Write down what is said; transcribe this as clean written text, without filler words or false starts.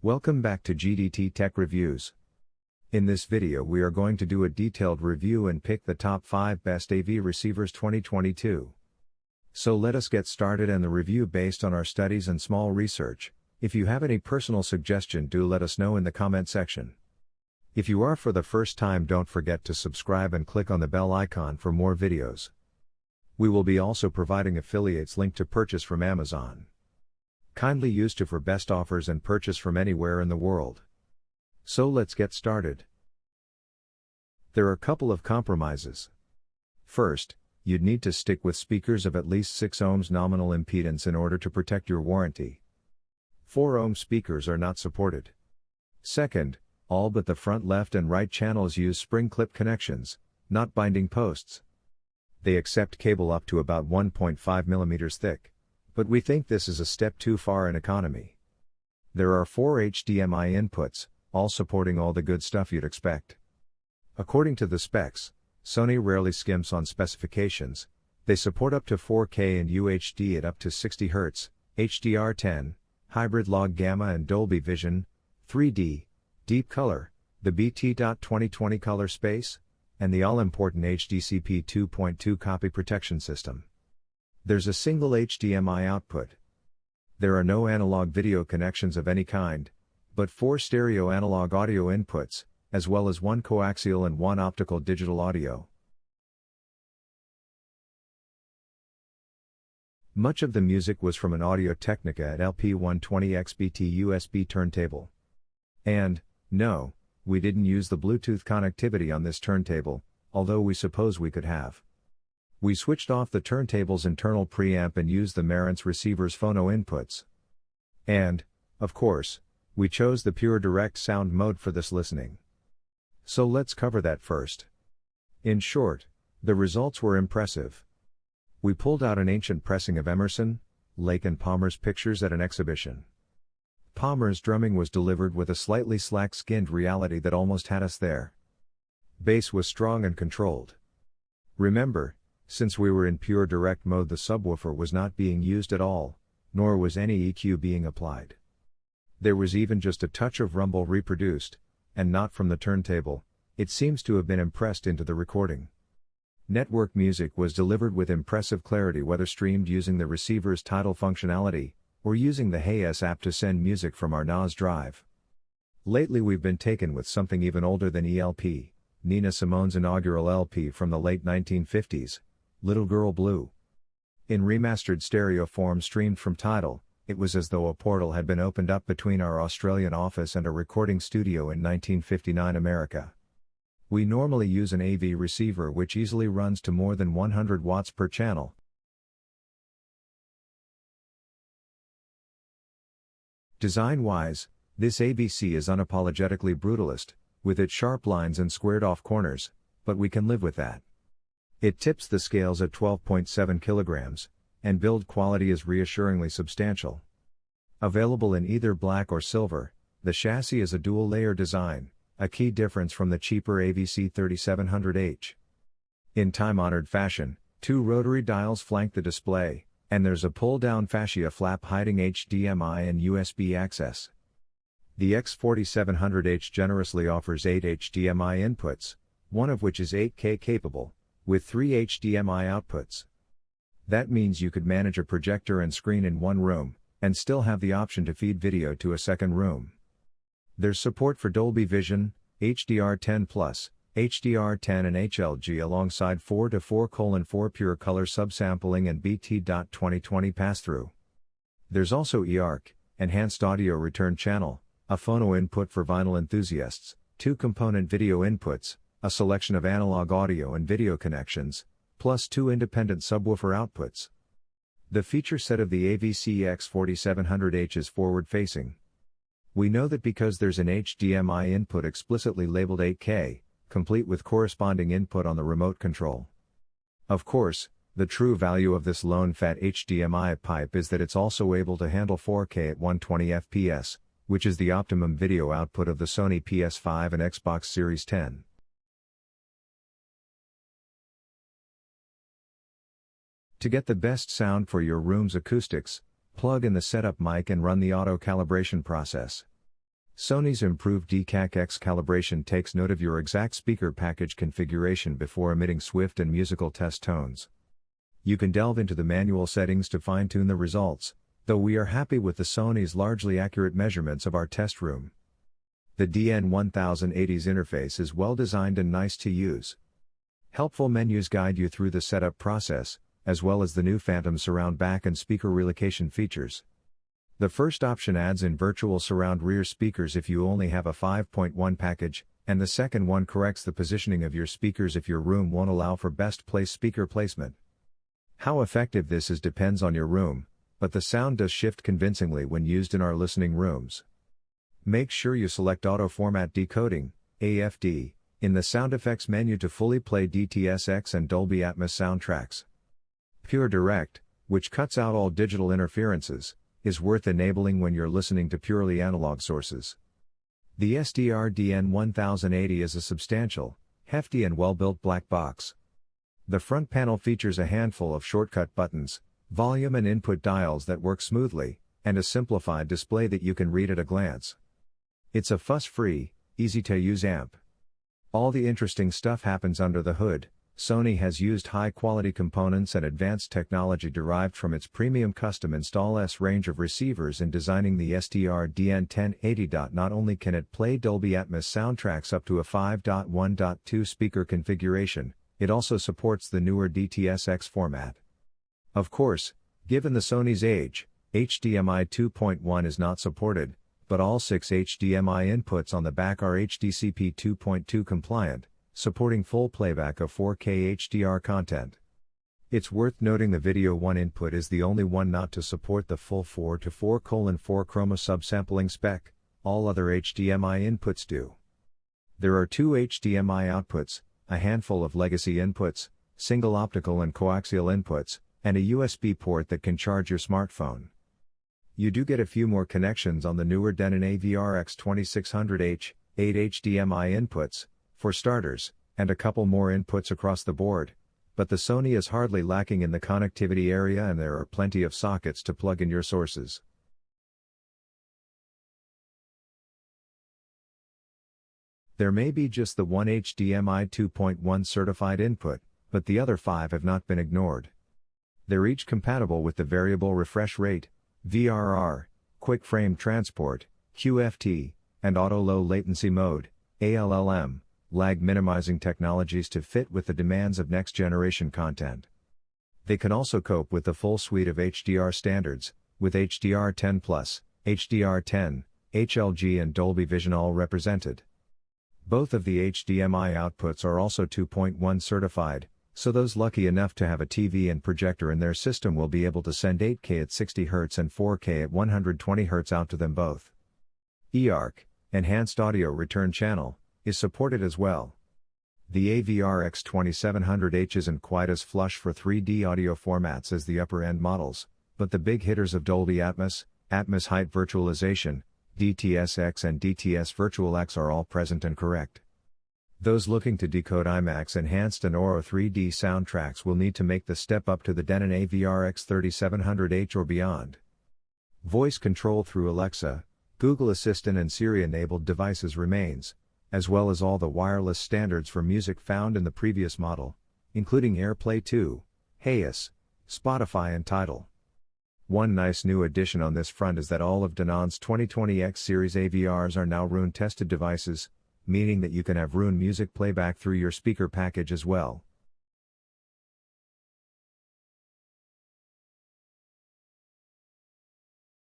Welcome back to GDT Tech Reviews. In this video we are going to do a detailed review and pick the top 5 best AV receivers 2022. So let us get started and the review based on our studies and small research. If you have any personal suggestion, do let us know in the comment section. If you are for the first time, don't forget to subscribe and click on the bell icon for more videos. We will be also providing affiliates link to purchase from Amazon. Kindly use to for best offers and purchase from anywhere in the world. So let's get started. There are a couple of compromises. First, you'd need to stick with speakers of at least 6 ohms nominal impedance in order to protect your warranty. 4 ohm speakers are not supported. Second, all but the front left and right channels use spring clip connections, not binding posts. They accept cable up to about 1.5 mm thick. But we think this is a step too far in economy. There are 4 HDMI inputs, all supporting all the good stuff you'd expect. According to the specs, Sony rarely skimps on specifications. They support up to 4K and UHD at up to 60 Hz, HDR10, hybrid log gamma and Dolby Vision, 3D, deep color, the BT.2020 color space, and the all-important HDCP 2.2 copy protection system. There's a single HDMI output. There are no analog video connections of any kind, but 4 stereo analog audio inputs, as well as 1 coaxial and 1 optical digital audio. Much of the music was from an Audio-Technica at LP120XBT USB turntable. And, no, we didn't use the Bluetooth connectivity on this turntable, although we suppose we could have. We switched off the turntable's internal preamp and used the Marantz receiver's phono inputs. And, of course, we chose the pure direct sound mode for this listening. So let's cover that first. In short, the results were impressive. We pulled out an ancient pressing of Emerson, Lake and Palmer's pictures at an exhibition. Palmer's drumming was delivered with a slightly slack-skinned reality that almost had us there. Bass was strong and controlled. Remember, since we were in pure direct mode, the subwoofer was not being used at all, nor was any EQ being applied. There was even just a touch of rumble reproduced, and not from the turntable. It seems to have been impressed into the recording. Network music was delivered with impressive clarity, whether streamed using the receiver's Tidal functionality, or using the HeyS app to send music from our NAS drive. Lately we've been taken with something even older than ELP, Nina Simone's inaugural LP from the late 1950s, Little Girl Blue. In remastered stereo form streamed from Tidal, it was as though a portal had been opened up between our Australian office and a recording studio in 1959 America. We normally use an AV receiver which easily runs to more than 100 watts per channel. Design-wise, this AVC is unapologetically brutalist, with its sharp lines and squared-off corners, but we can live with that. It tips the scales at 12.7 kilograms, and build quality is reassuringly substantial. Available in either black or silver, the chassis is a dual-layer design, a key difference from the cheaper AVC 3700H. In time-honored fashion, 2 rotary dials flank the display, and there's a pull-down fascia flap hiding HDMI and USB access. The X4700H generously offers 8 HDMI inputs, one of which is 8K capable, with 3 HDMI outputs. That means you could manage a projector and screen in one room, and still have the option to feed video to a second room. There's support for Dolby Vision, HDR10+, HDR10 and HLG alongside 4:4:4 pure color subsampling and BT.2020 pass-through. There's also eARC, Enhanced Audio Return Channel, a phono input for vinyl enthusiasts, 2 component video inputs, a selection of analog audio and video connections, plus 2 independent subwoofer outputs. The feature set of the AVC X4700H is forward-facing. We know that because there's an HDMI input explicitly labeled 8K, complete with corresponding input on the remote control. Of course, the true value of this lone fat HDMI pipe is that it's also able to handle 4K at 120 FPS, which is the optimum video output of the Sony PS5 and Xbox Series X. To get the best sound for your room's acoustics, plug in the setup mic and run the auto calibration process. Sony's improved DCAC-X calibration takes note of your exact speaker package configuration before emitting swift and musical test tones. You can delve into the manual settings to fine-tune the results, though we are happy with the Sony's largely accurate measurements of our test room. The DN1080's interface is well designed and nice to use. Helpful menus guide you through the setup process, as well as the new Phantom surround back and speaker relocation features. The first option adds in virtual surround rear speakers if you only have a 5.1 package, and the second one corrects the positioning of your speakers if your room won't allow for best place speaker placement. How effective this is depends on your room, but the sound does shift convincingly when used in our listening rooms. Make sure you select Auto Format Decoding, AFD, in the sound effects menu to fully play DTS-X and Dolby Atmos soundtracks. Pure Direct, which cuts out all digital interferences, is worth enabling when you're listening to purely analog sources. The SDR DN1080 is a substantial, hefty and well-built black box. The front panel features a handful of shortcut buttons, volume and input dials that work smoothly, and a simplified display that you can read at a glance. It's a fuss-free, easy-to-use amp. All the interesting stuff happens under the hood. Sony has used high-quality components and advanced technology derived from its premium custom-install S range of receivers in designing the SDR DN1080. Not only can it play Dolby Atmos soundtracks up to a 5.1.2 speaker configuration, it also supports the newer DTS-X format. Of course, given the Sony's age, HDMI 2.1 is not supported, but all 6 HDMI inputs on the back are HDCP 2.2 compliant, supporting full playback of 4K HDR content. It's worth noting the Video 1 input is the only one not to support the full 4:4:4 chroma subsampling spec, all other HDMI inputs do. There are 2 HDMI outputs, a handful of legacy inputs, single optical and coaxial inputs, and a USB port that can charge your smartphone. You do get a few more connections on the newer Denon eARC 2600H, 8 HDMI inputs, for starters, and a couple more inputs across the board, but the Sony is hardly lacking in the connectivity area and there are plenty of sockets to plug in your sources. There may be just the one HDMI 2.1 certified input, but the other 5 have not been ignored. They're each compatible with the variable refresh rate, VRR, quick frame transport, QFT, and auto low latency mode, ALLM, lag minimizing technologies to fit with the demands of next generation content. They can also cope with the full suite of HDR standards, with HDR10+, HDR10, HLG and Dolby Vision all represented. Both of the HDMI outputs are also 2.1 certified, so those lucky enough to have a TV and projector in their system will be able to send 8K at 60 Hz and 4K at 120 Hz out to them both. eARC, Enhanced Audio Return Channel, is supported as well. The AVRX 2700H isn't quite as flush for 3D audio formats as the upper-end models, but the big hitters of Dolby Atmos, Atmos Height Virtualization, DTS-X and DTS Virtual X are all present and correct. Those looking to decode IMAX Enhanced and Auro 3D soundtracks will need to make the step up to the Denon AVRX 3700H or beyond. Voice control through Alexa, Google Assistant and Siri-enabled devices remains, as well as all the wireless standards for music found in the previous model, including AirPlay 2, Hayes, Spotify and Tidal. One nice new addition on this front is that all of Danon's 2020 X Series AVRs are now Roon-tested devices, meaning that you can have Roon music playback through your speaker package as well.